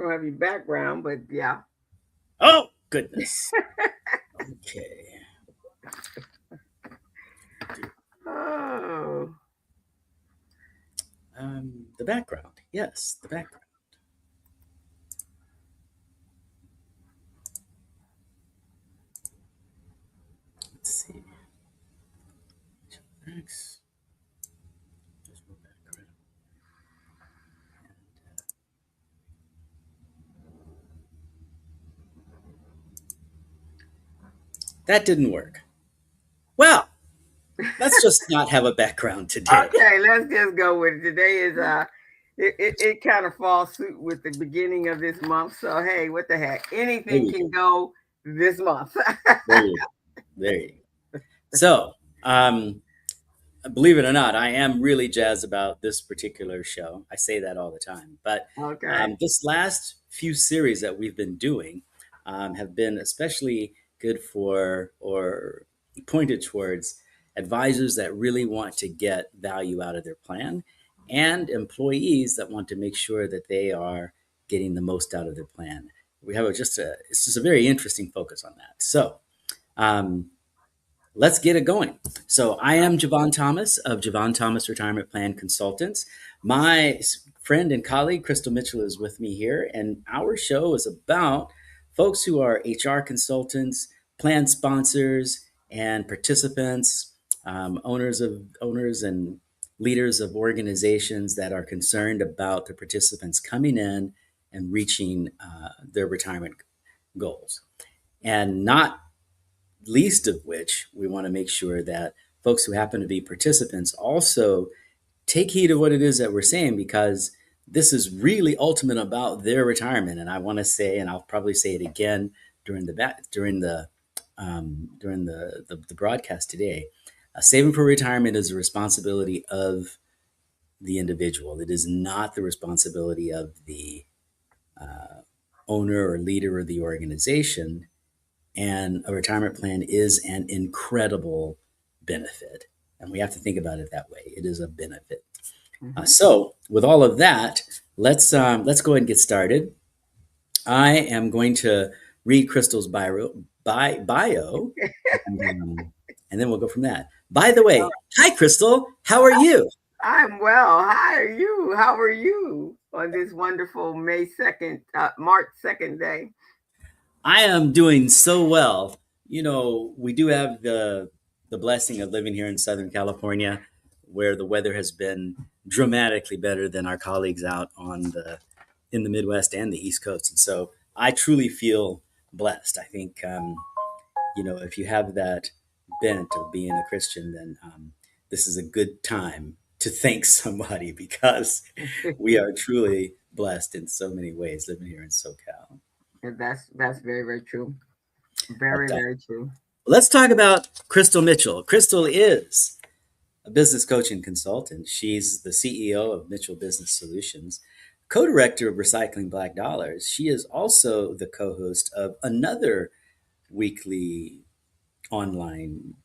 don't have any background, but yeah. Oh, goodness. Okay. Oh, The background. Yes, the background. Let's see. Thanks. There's no background. That didn't work. Well, let's just not have a background today. okay. Let's just go with it. Today is it kind of falls suit with the beginning of this month. So hey, what the heck? There Anything you can go. go this month. There you go. There you go. So, believe it or not, I am really jazzed about this particular show. I say that all the time. But Okay. this last few series that we've been doing have been especially good for or pointed towards advisors that really want to get value out of their plan and employees that want to make sure that they are getting the most out of their plan. We have it's just a very interesting focus on that. So, um, let's get it going. So I am Jevon Thomas of Jevon Thomas Retirement Plan Consultants. My friend and colleague Crystal Mitchell is with me here, and our show is about folks who are HR consultants, plan sponsors, and participants, owners and leaders of organizations that are concerned about the participants coming in and reaching their retirement goals, and not least of which we want to make sure that folks who happen to be participants also take heed of what it is that we're saying, because this is really ultimate about their retirement. And I want to say, and I'll probably say it again during the broadcast today, saving for retirement is a responsibility of the individual. It is not the responsibility of the owner or leader of the organization. And a retirement plan is an incredible benefit. And we have to think about it that way. It is a benefit. Hmm. So, with all of that, let's go ahead and get started. I am going to read Crystal's bio and then we'll go from that. By the way, hi, Crystal. How are you? I'm well. How are you? How are you on this wonderful May 2nd, March 2nd day? I am doing so well. We do have the blessing of living here in Southern California, where the weather has been dramatically better than our colleagues out on the in the Midwest and the East Coast. And so I truly feel blessed. I think if you have that bent of being a Christian, then this is a good time to thank somebody, because we are truly blessed in so many ways living here in SoCal. And that's very, very true. But Very, very true. let's talk about Crystal Mitchell. Crystal is a business coach and consultant. She's the CEO of Mitchell Business Solutions, co director of Recycling Black Dollars. She is also the co host of another weekly online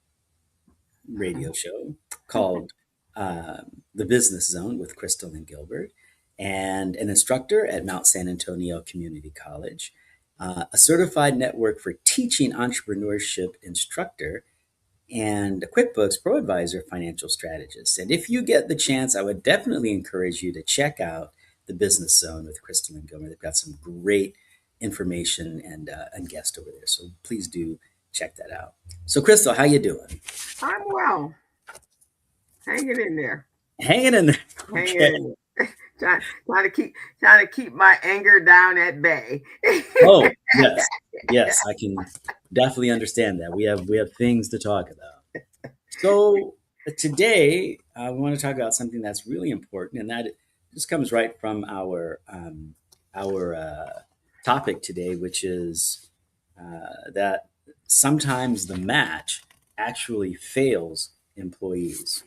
radio show called The Business Zone with Crystal and Gilbert, and an instructor at Mount San Antonio Community College, a certified network for teaching entrepreneurship instructor, and a QuickBooks Pro Advisor financial strategist. And if you get the chance, I would definitely encourage you to check out the Business Zone with Crystal and Gilbert. They've got some great information and guests over there, so please do check that out. So, Crystal, how you doing? I'm well. Hanging in there. Hanging in there. Hanging Okay. in there. Trying to keep my anger down at bay. Oh, yes. Yes, I can definitely understand that. We have things to talk about. So today we want to talk about something that's really important, and that just comes right from our topic today, which is that sometimes the match actually fails employees,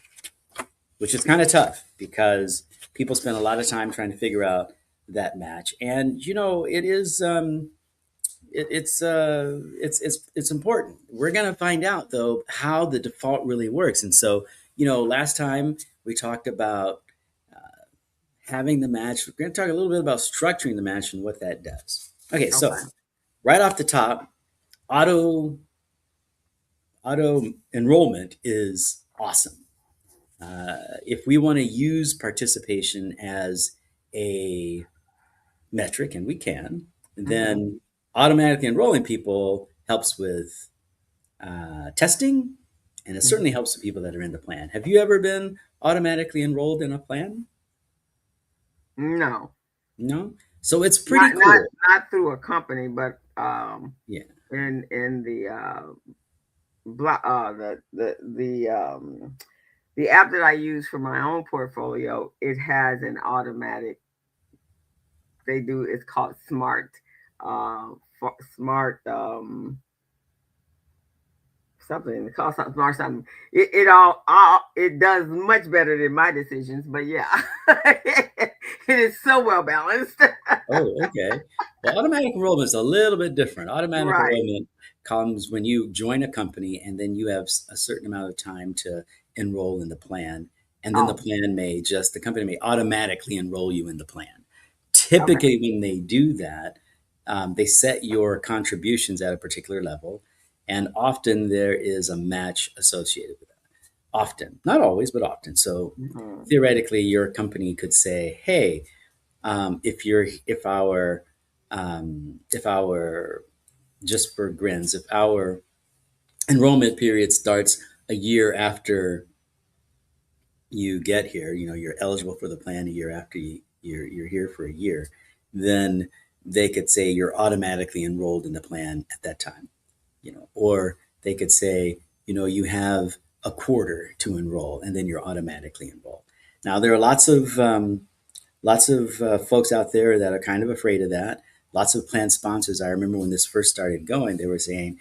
which is kind of tough because people spend a lot of time trying to figure out that match, and it is. It's important. We're going to find out though how the default really works. And so, last time we talked about having the match. We're going to talk a little bit about structuring the match and what that does. Okay, so Okay. right off the top, auto auto enrollment is awesome. If we want to use participation as a metric, and we can, Mm-hmm. then automatically enrolling people helps with testing, and it certainly helps the people that are in the plan. Have you ever been automatically enrolled in a plan? No, No? So it's pretty not not cool. not through a company, but Yeah. in the block the app that I use for my own portfolio, it has an automatic. They do. It's called Smart, Smart something. It calls something Smart something. It it does much better than my decisions. But yeah, it is so well balanced. Oh, okay. Well, automatic enrollment is a little bit different. Automatic Right. enrollment comes when you join a company and then you have a certain amount of time to enroll in the plan. And then the Oh, plan may just, the company may automatically enroll you in the plan. okay. Typically, when they do that, they set your contributions at a particular level. And often there is a match associated with that. Often, not always, but often. So Mhm. theoretically, your company could say, hey, if you're if our just for grins, if our enrollment period starts a year after you get here, you know, you're eligible for the plan a year after you're here for a year, then they could say you're automatically enrolled in the plan at that time, you know, or they could say, you know, you have a quarter to enroll and then you're automatically enrolled. Now there are lots of folks out there that are kind of afraid of that. Lots of plan sponsors. I remember when this first started going, they were saying,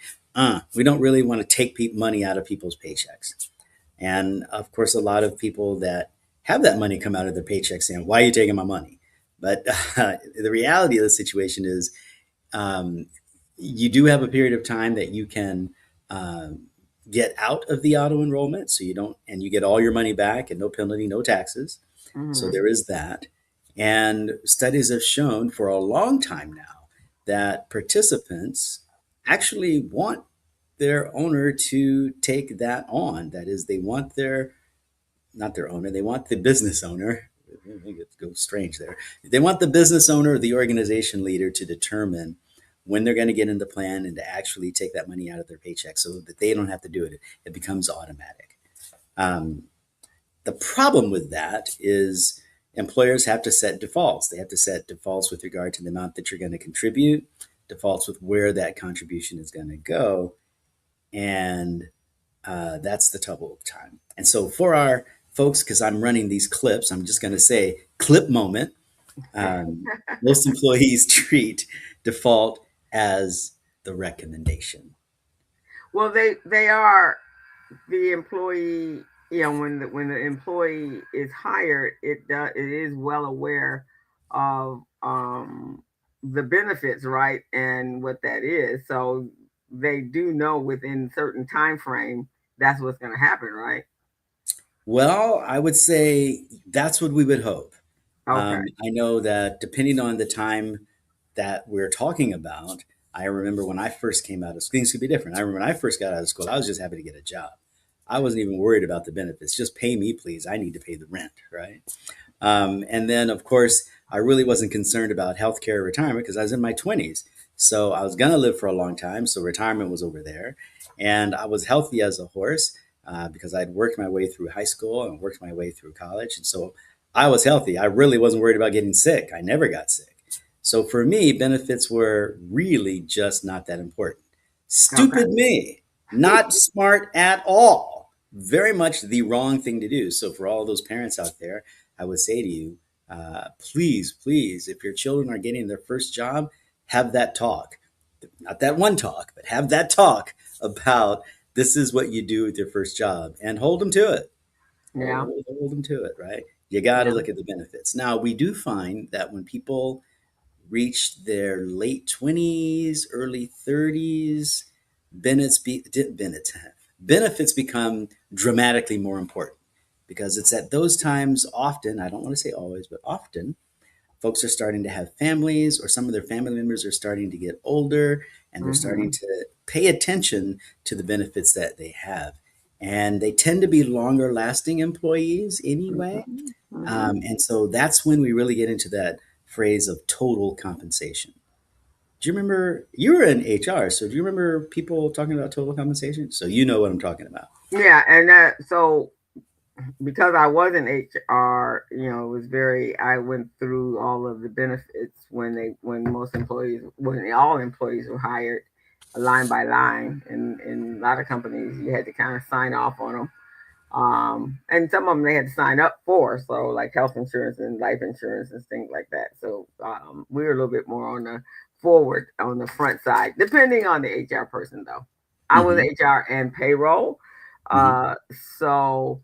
we don't really want to take money out of people's paychecks. And of course, a lot of people that have that money come out of their paychecks saying, why are you taking my money? But the reality of the situation is um, you do have a period of time that you can um, get out of the auto enrollment. So you don't, and you get all your money back and no penalty, no taxes. So Mhm. there is that. And studies have shown for a long time now that participants actually want their owner to take that on. That is, they want their, not their owner, they want the business owner. It goes strange there. They want the business owner or the organization leader to determine when they're going to get in the plan and to actually take that money out of their paycheck so that they don't have to do it. It becomes automatic. Um, the problem with that is employers have to set defaults. They have to set defaults with regard to the amount that you're going to contribute, defaults with where that contribution is going to go. And that's the trouble of time. And so for our folks, because I'm running these clips, I'm just going to say clip moment. Most employees treat default as the recommendation. Well, they are the employee. You know, when the employee is hired, it is well aware of the benefits, right, and what that is. So they do know within certain time frame that's what's going to happen, right? Well, I would say that's what we would hope. Okay. I know that depending on the time that we're talking about, I remember when I first came out of school, things could be different. I remember when I first got out of school, I was just happy to get a job. I wasn't even worried about the benefits. Just pay me, please. I need to pay the rent, right? And then, of course, I really wasn't concerned about healthcare or retirement because I was in my 20s. So I was going to live for a long time. So retirement was over there. And I was healthy as a horse because I'd worked my way through high school and worked my way through college. And so I was healthy. I really wasn't worried about getting sick. I never got sick. So for me, benefits were really just not that important. Okay. Stupid me, not smart at all. Very much the wrong thing to do. So for all those parents out there, I would say to you, please, please, if your children are getting their first job, have that talk. Not that one talk, but have that talk about this is what you do with your first job and hold them to it. Yeah. Hold them to it, right? You got to Yeah. look at the benefits. Now, we do find that when people reach their late 20s, early 30s, benefits, benefits become dramatically more important because it's at those times often, I don't want to say always, but often, folks are starting to have families, or some of their family members are starting to get older, and they're starting Mhm. to pay attention to the benefits that they have. And they tend to be longer lasting employees anyway. Mhm. Mhm. And so that's when we really get into that phrase of total compensation. Do you remember you were in HR? So do you remember people talking about total compensation? So you know what I'm talking about. Yeah, and that so because I was in HR, it was very. I went through all of the benefits when most employees, when all employees were hired, line by line, and in a lot of companies you had to kind of sign off on them. And some of them they had to sign up for, so like health insurance and life insurance and things like that. So we were a little bit more on the forward, on the front side, depending on the HR person though. I was Hmm. HR and payroll, Hmm. uh, so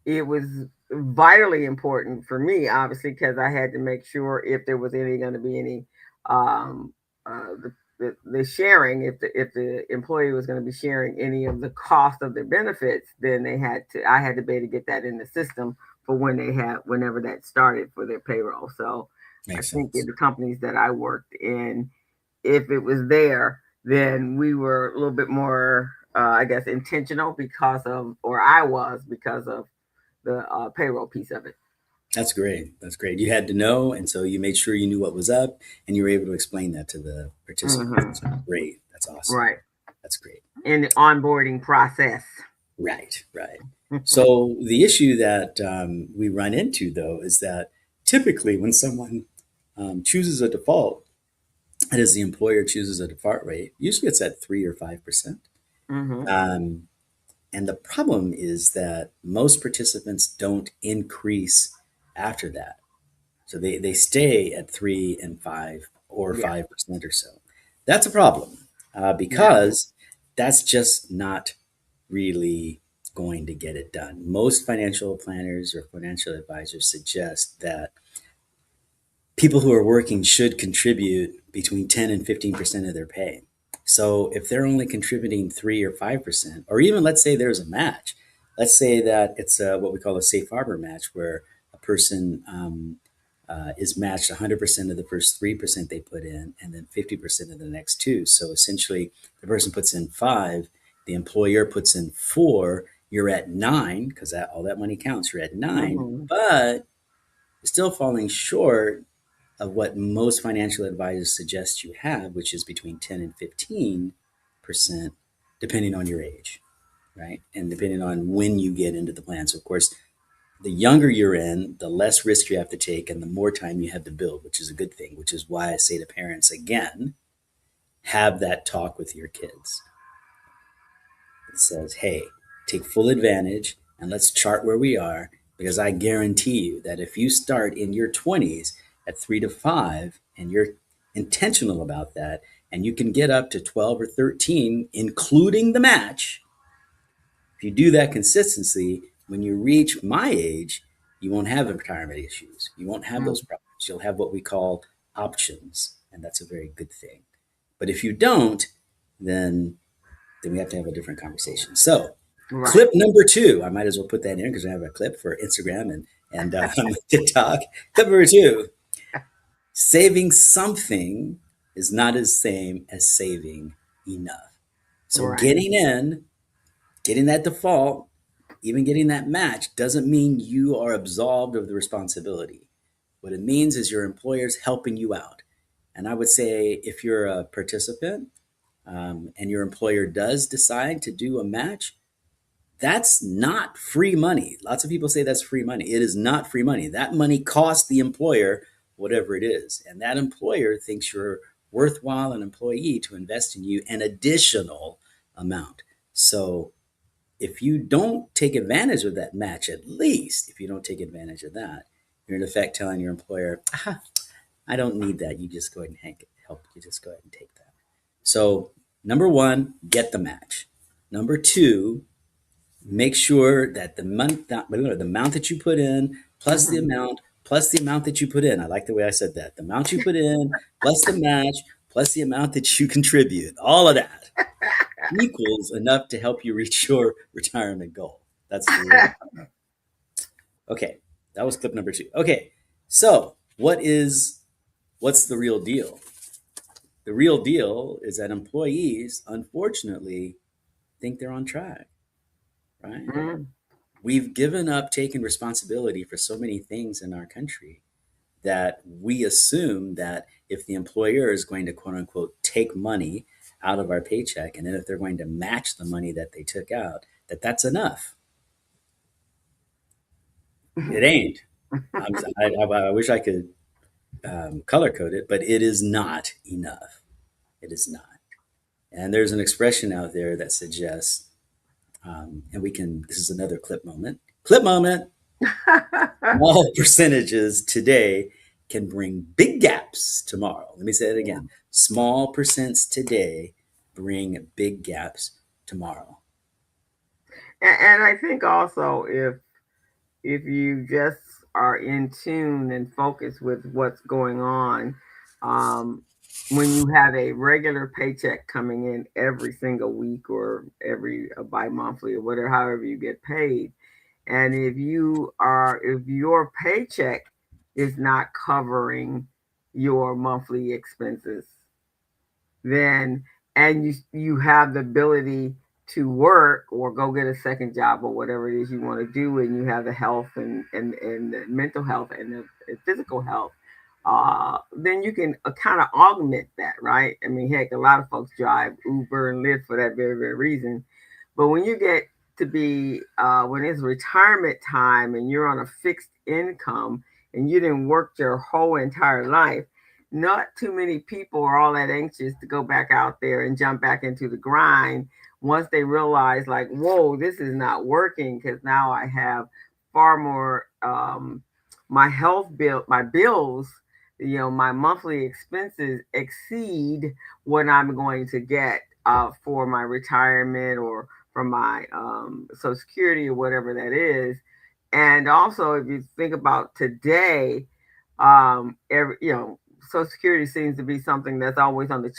it was vitally important for me, obviously, because I had to make sure if there was any going to be any um, the sharing, if the employee was going to be sharing any of the cost of their benefits, then I had to be able to get that in the system for whenever that started for their payroll. So I Makes think in sense. the companies that I worked in, if it was there, then we were a little bit more, I guess, intentional because of, or I was because of the payroll piece of it. That's great. That's great. You had to know, and so you made sure you knew what was up, and you were able to explain that to the participants. Hmm. Great. That's awesome. Right. That's great. In the onboarding process. Right. Right. So the issue that we run into, though, is that typically when someone chooses a default, that is, the employer chooses a default rate, usually it's at 3 or 5%. Hmm. Um, and the problem is that most participants don't increase after that. So they stay at 3 and 5 or Yeah. 5% or so. That's a problem Yeah. because that's just not really going to get it done. Most financial planners or financial advisors suggest that people who are working should contribute between 10 and 15% of their pay. So if they're only contributing 3 or 5%, or even let's say there's a match, let's say that it's what we call a safe harbor match, where a person is matched 100% of the first 3% they put in, and then 50% of the next two. So essentially, the person puts in five, the employer puts in four, you're at nine because that all that money counts. You're at nine, Hmm. but still falling short of what most financial advisors suggest you have, which is between 10 and 15%, depending on your age, right? And depending on when you get into the plan. So, of course, the younger you're in, the less risk you have to take and the more time you have to build, which is a good thing, which is why I say to parents again, have that talk with your kids. It says, hey, take full advantage and let's chart where we are, because I guarantee you that if you start in your 20s at 3 to 5 and you're intentional about that, and you can get up to 12 or 13, including the match, if you do that consistently, when you reach my age, you won't have retirement issues. You won't have those problems. You'll have what we call options, and that's a very good thing. But if you don't, then we have to have a different conversation. So, Right. clip number two, I might as well put that in because I have a clip for Instagram and TikTok. Clip number two: saving something is not the same as saving enough. So, Right. getting that default, even getting that match, doesn't mean you are absolved of the responsibility. What it means is your employer's helping you out. And I would say if you're a participant and your employer does decide to do a match, that's not free money. Lots of people say that's free money. It is not free money. That money costs the employer whatever it is. And that employer thinks you're worthwhile an employee to invest in you an additional amount. So if you don't take advantage of that match, at least if you don't take advantage of that, you're in effect telling your employer, I don't need that. You just go ahead and help. You just go ahead and take that. So, number one, get the match. Number two, make sure that the amount that you put in Hmm. plus the amount that you put in. I like the way I said that. The amount you put in plus the match plus the amount that you contribute. All of that equals enough to help you reach your retirement goal. That's the real. Okay, that was clip number two. Okay, so what's the real deal? The real deal is that employees, unfortunately, think they're on track, right? Mm. We've given up taking responsibility for so many things in our country that we assume that if the employer is going to quote unquote take money out of our paycheck, and then if they're going to match the money that they took out, that that's enough. It ain't. I wish I could color code it, but it is not enough. It is not. And there's an expression out there that suggests, and we can, this is another clip moment. Clip moment. Small percentages today can bring big gaps tomorrow. Let me say it Yeah. again. Small percents today bring big gaps tomorrow. And I think also if you just are in tune and focused with what's going on, um, when you have a regular paycheck coming in every single week or every bi-monthly or whatever, however you get paid, and if your paycheck is not covering your monthly expenses, then and you have the ability to work or go get a second job or whatever it is you want to do, and you have the health and the mental health and the physical health, then you can kind of augment that, right? I mean, heck, a lot of folks drive Uber and Lyft for that very reason. But when you get to be when it's retirement time and you're on a fixed income and you didn't work your whole entire life, not too many people are all that anxious to go back out there and jump back into the grind once they realize, like, whoa, this is not working, because now I have far more my health bill, my bills, my monthly expenses exceed what I'm going to get for my retirement or from my social security or whatever that is. And also, if you think about today, Social Security seems to be something that's always on the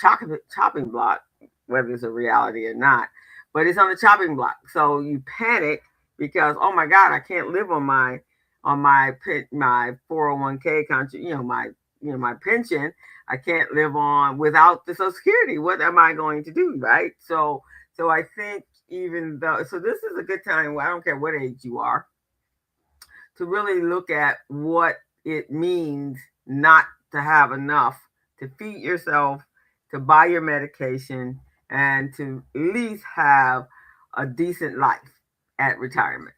chopping block, whether it's a reality or not. But it's on the chopping block, so you panic because, oh my God, I can't live on my 401k country, my pension. I can't live on without the Social Security. What am I going to do, right? So I think even though, so this is a good time. I don't care what age you are, to really look at what it means not to have enough to feed yourself, to buy your medication, and to at least have a decent life at retirement.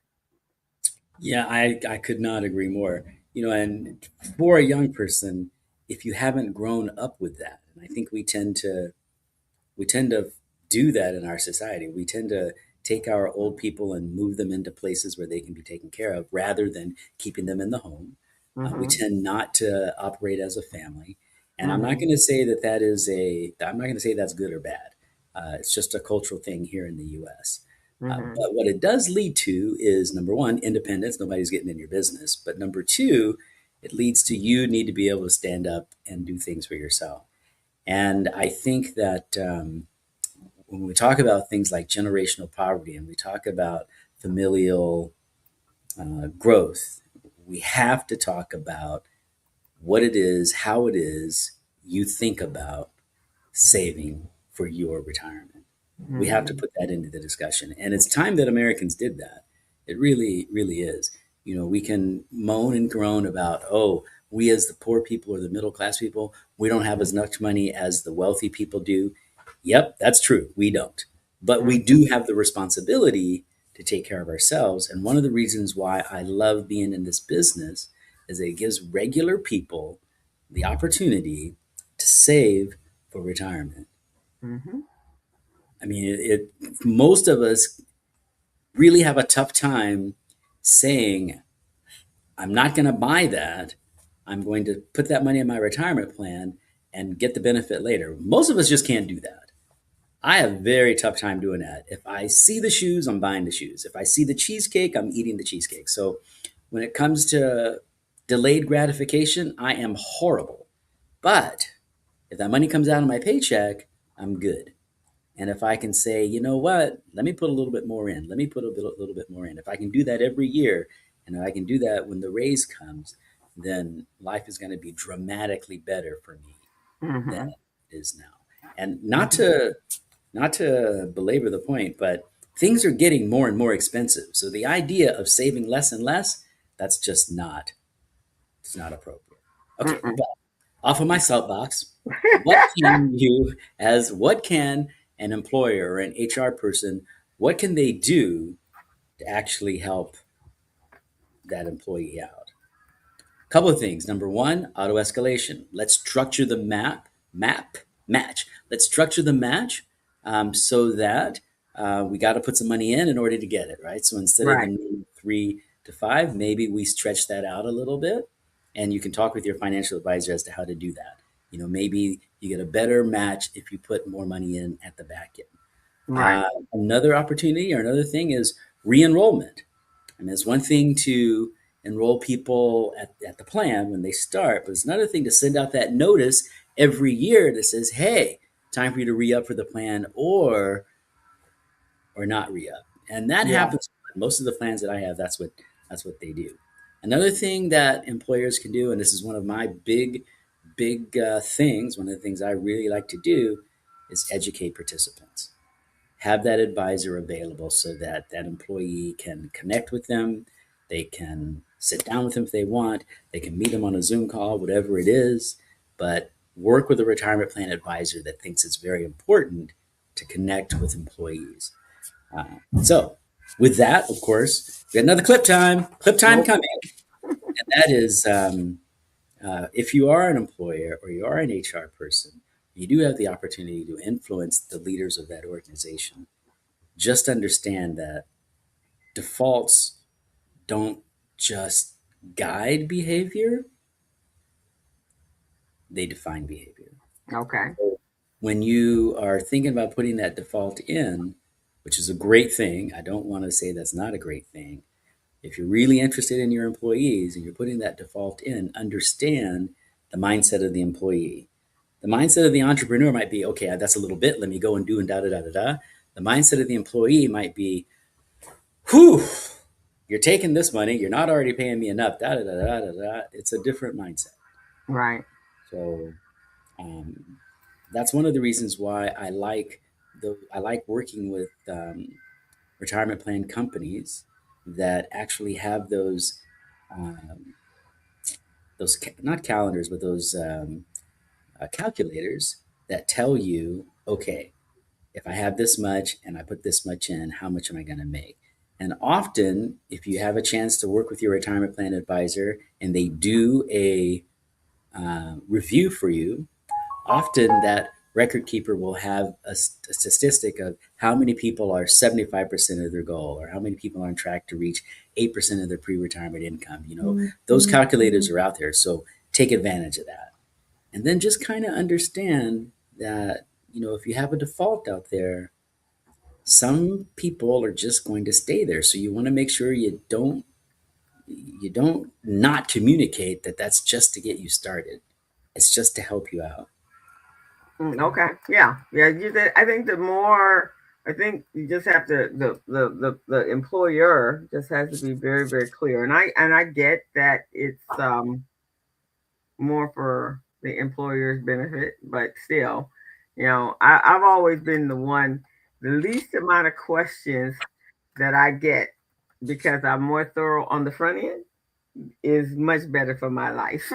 Yeah, I could not agree more. And for a young person, if you haven't grown up with that, and I think we tend to do that in our society. We tend to take our old people and move them into places where they can be taken care of rather than keeping them in the home. We Mm-hmm. tend not to operate as a family. And I'm not Mm-hmm. going to say that I'm not going to say that's good or bad. It's just a cultural thing here in the US. Mm-hmm. But what it does lead to is number one, independence. Nobody's getting in your business. But number two, it leads to you need to be able to stand up and do things for yourself. And I think that when we talk about things like generational poverty and we talk about familial growth, we have to talk about what it is, how it is you think about saving for your retirement. We have to Mm-hmm. put that into the discussion. And it's time that Americans did that. It really, really is. We can moan and groan about, oh, we as the poor people or the middle class people, we don't have as much money as the wealthy people do. Yep, that's true. We don't. But we Mm-hmm. do have the responsibility to take care of ourselves. And one of the reasons why I love being in this business is that it gives regular people the opportunity to save for retirement. Mm-hmm. I mean, most of us really have a tough time saying, I'm not going to buy that. I'm going to put that money in my retirement plan and get the benefit later. Most of us just can't do that. I have a very tough time doing that. If I see the shoes, I'm buying the shoes. If I see the cheesecake, I'm eating the cheesecake. So when it comes to delayed gratification, I am horrible. But if that money comes out of my paycheck, I'm good. And if I can say, you know what, let me put a little bit more in, let me put a little bit more in. If I can do that every year, And if I can do that when the raise comes, then life is going to be dramatically better for me than Mm-hmm. it is now. And Mm-hmm. not to belabor the point, but things are getting more and more expensive. So the idea of saving less and less, that's just not it's not appropriate. Okay, Mm-mm. but off of my soapbox, what can an employer or an HR person, what can they do to actually help that employee out? Couple of things. Number one, auto escalation. Let's structure the match. Let's structure the match so that we got to put some money in order to get it, right? So instead of the Right. new 3 to 5, maybe we stretch that out a little bit, and you can talk with your financial advisor as to how to do that. Maybe you get a better match if you put more money in at the back end. Right. Another opportunity or another thing is re-enrollment. And it's one thing to enroll people at the plan when they start, but it's another thing to send out that notice every year that says, hey, time for you to re-up for the plan or not re-up. And that Yeah. happens most of the plans that I have, that's what they do. Another thing that employers can do, and this is one of my big things, one of the things I really like to do is educate participants, have that advisor available so that that employee can connect with them. They can sit down with them if they want. They can meet them on a Zoom call, whatever it is, but work with a retirement plan advisor that thinks it's very important to connect with employees. So, with that, of course, we got another clip time Nope. coming. And that is if you are an employer or you are an HR person, you do have the opportunity to influence the leaders of that organization. Just understand that defaults don't just guide behavior, they define behavior. Okay. So when you are thinking about putting that default in, which is a great thing, I don't want to say that's not a great thing. If you're really interested in your employees and you're putting that default in, understand the mindset of the employee. The mindset of the entrepreneur might be, okay, that's a little bit, let me go and do and da da da da da. The mindset of the employee might be, whew, you're taking this money, you're not already paying me enough, da da da da da da. It's a different mindset. Right. So um, that's one of the reasons why I like working with retirement plan companies that actually have um, not calendars, but those calculators that tell you, okay, if I have this much and I put this much in, how much am I going to make? And often, if you have a chance to work with your retirement plan advisor and they do a review for you, often that record keeper will have a statistic of how many people are 75% of their goal or how many people are on track to reach 8% of their pre-retirement income. Those calculators are out there. So take advantage of that. And then just kind of understand that, if you have a default out there, some people are just going to stay there. So you want to make sure you don't not communicate that that's just to get you started. It's just to help you out. Okay. Yeah. Yeah. I think the more, I think you just have to, the employer just has to be very, very clear. And I get that it's, more for the employer's benefit, but still, I've always been the least amount of questions that I get because I'm more thorough on the front end is much better for my life.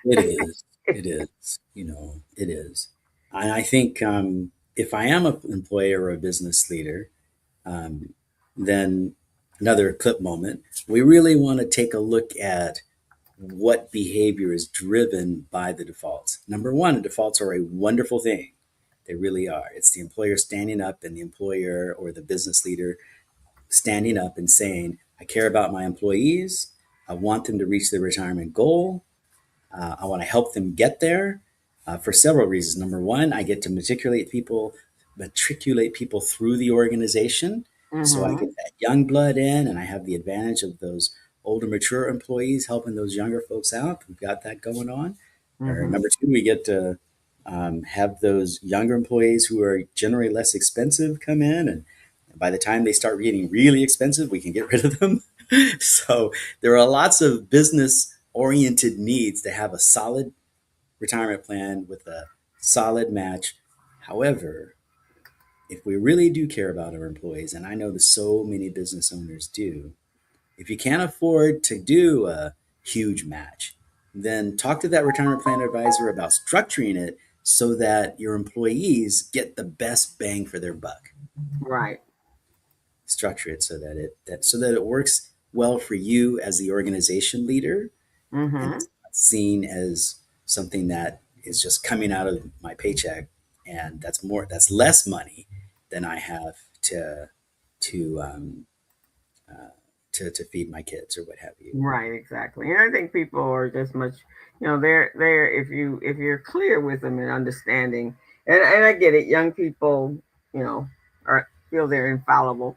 It is. It is. It is. And I think if I am an employer or a business leader, um, then another clip moment, we really want to take a look at what behavior is driven by the defaults. Number one, defaults are a wonderful thing. They really are. It's the employer standing up and the employer or the business leader standing up and saying, I care about my employees. I want them to reach their retirement goal. I want to help them get there for several reasons. Number one, I get to matriculate people through the organization. So I Mm-hmm. get that young blood in, and I have the advantage of those older, mature employees helping those younger folks out. We've got that going on. Or Mm-hmm. number two, we get to have those younger employees who are generally less expensive come in, and by the time they start getting really expensive, we can get rid of them. So there are lots of business oriented needs to have a solid retirement plan with a solid match. However, if we really do care about our employees, and I know that so many business owners do, if you can't afford to do a huge match, then talk to that retirement plan advisor about structuring it so that your employees get the best bang for their buck. Right. Structure it so that it works well for you as the organization leader, and Mm-hmm. it's not seen as something that is just coming out of my paycheck, and that's less money than I have to um, uh, to feed my kids or what have you. Right, exactly. And I think people are just much, they're if you're clear with them and understanding, and I get it, young people, you know, are feel they're infallible.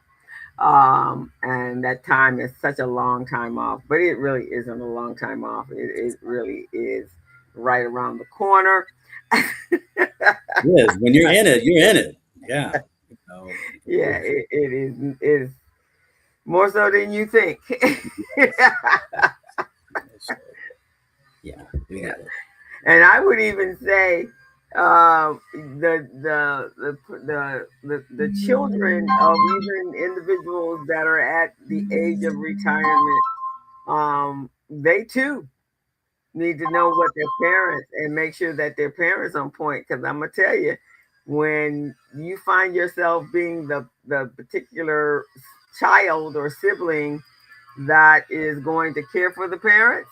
And that time is such a long time off, but it really isn't a long time off. It really is right around the corner. Yes, when you're in it, you're in it. Yeah. You know, Yeah, it is more so than you think. yes. So, yeah, we Yeah. got it. And I would even say the children of even individuals that are at the age of retirement, they too need to know what their parents and make sure that their parents on point. Because I'm gonna tell you, when you find yourself being the particular child or sibling that is going to care for the parents,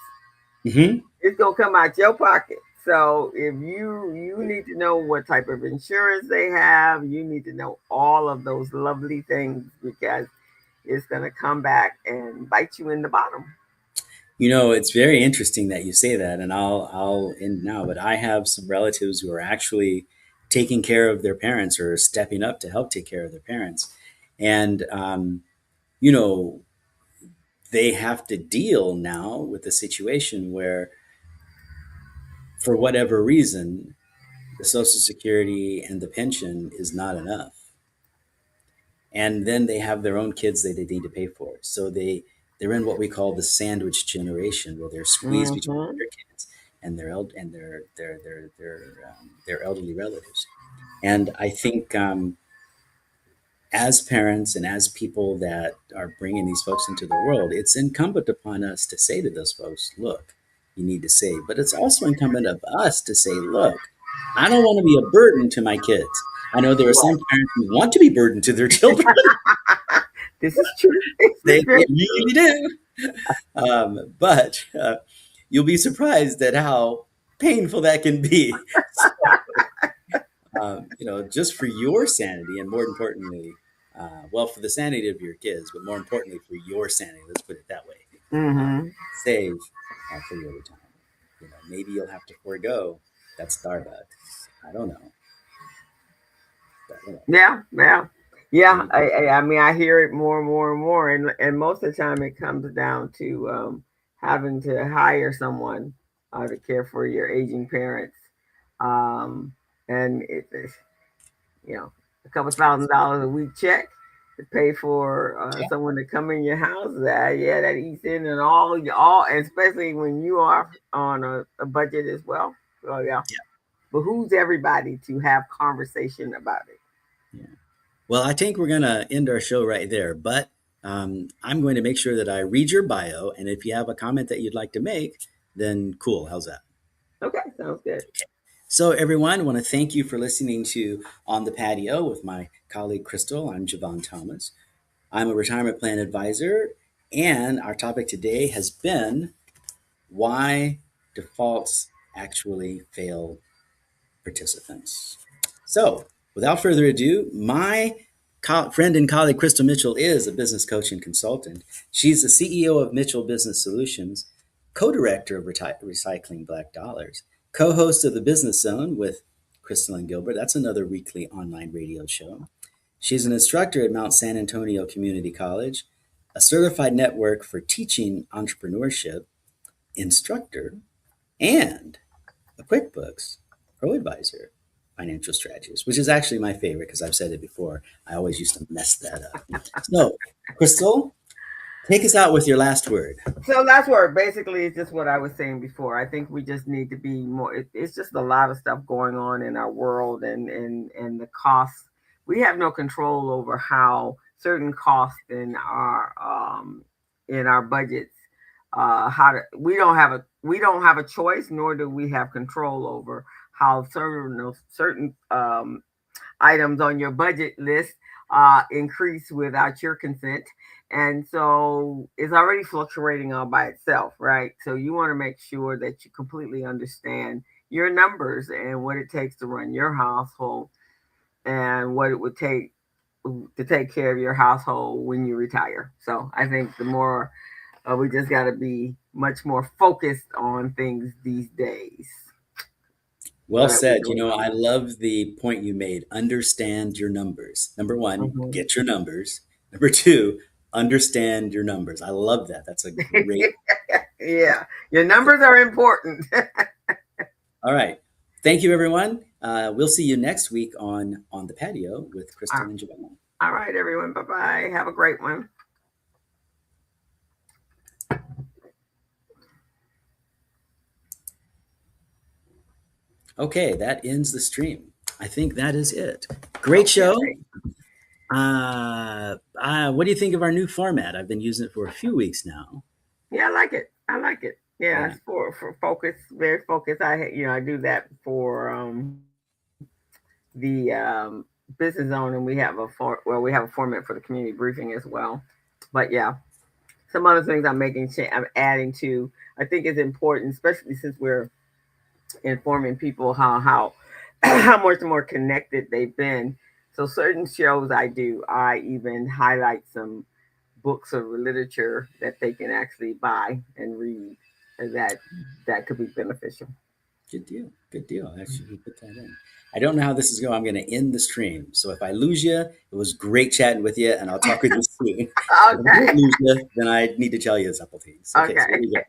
Hmm. it's gonna come out your pocket. So if you need to know what type of insurance they have, you need to know all of those lovely things because it's gonna come back and bite you in the bottom. You know, it's very interesting that you say that, and I'll end now. But I have some relatives who are actually taking care of their parents or stepping up to help take care of their parents, and you know, they have to deal now with the situation where, for whatever reason, the Social Security and the pension is not enough, and then they have their own kids that they need to pay for. So they're in what we call the sandwich generation, where they're squeezed between Mm-hmm. their kids and their elderly relatives. And I think as parents and as people that are bringing these folks into the world, it's incumbent upon us to say to those folks, look, you need to save. But it's also incumbent of us to say, look, I don't want to be a burden to my kids. I know there are some Right. parents who want to be burdened to their children. This is true. This is They very really do. But you'll be surprised at how painful that can be. Just for your sanity, and more importantly, well, for the sanity of your kids, but more importantly, for your sanity, let's put it that way. Uh, true. Save for your retirement. Maybe you'll have to forego that Starbucks. I don't know. But, Yeah, yeah, yeah. maybe. I mean, I hear it more and more and more, and most of the time it comes down to having to hire someone to care for your aging parents, um, and it's a couple $1,000 a week check to pay for Yeah, someone to come in your house. Yeah, that eats in and all, and especially when you are on a budget as well. So yeah, yeah, behooves everybody to have conversation about it. yeah. Well, I think we're going to end our show right there, but I'm going to make sure that I read your bio. And if you have a comment that you'd like to make, then cool. How's that? Okay, sounds good. So, everyone, I want to thank you for listening to On the Patio with my colleague Crystal. I'm Jevon Thomas. I'm a retirement plan advisor, and our topic today has been why defaults actually fail participants. So, without further ado, my friend and colleague Crystal Mitchell is a business coach and consultant. She's the CEO of Mitchell Business Solutions, co director of Recycling Black Dollars, co host of The Business Zone with Crystal and Gilbert. That's another weekly online radio show. She's an instructor at Mount San Antonio Community College, a certified network for teaching entrepreneurship, instructor, and a QuickBooks Pro Advisor financial strategist, which is actually my favorite because I've said it before. I always used to mess that up. So, Crystal, Take us out with your last word. So that's where basically it's just what I was saying before. I think we just need to be more. It's just a lot of stuff going on in our world, and the costs. We have no control over how certain costs in our budgets. How to we don't have a choice, nor do we have control over how certain items on your budget list increase without your consent. And so it's already fluctuating all by itself, right? So you want to make sure that you completely understand your numbers and what it takes to run your household and what it would take to take care of your household when you retire. So I think the more we just got to be much more focused on things these days so Well that we said. don't. I love the point you made. Understand your numbers. Number one, Mhm. get your numbers. Number two, understand your numbers. I love that. That's a great. Yeah, your numbers are important. All right. Thank you, everyone. We'll see you next week on the patio with Crystal and Jevon. All right, everyone. Bye bye. Have a great one. Okay, that ends the stream. I think that is it. Great show. Okay. What do you think of our new format? I've been using it for a few weeks now. Yeah, I like it. I like it. Yeah, Yeah, it's for focus, very focused. I do that for the business zone, and we have a format for the community briefing as well. But yeah, some other things I'm adding to. I think is important, especially since we're informing people how how much more connected they've been. So certain shows I even highlight some books or literature that they can actually buy and read, and that could be beneficial. good deal. Good deal. Actually, we put that in. I don't know how this is going. I'm going to end the stream. So if I lose you, it was great chatting with you, and I'll talk with you soon. If I don't Okay. lose you, then I need to tell you a couple things. Okay, so here Okay. we go.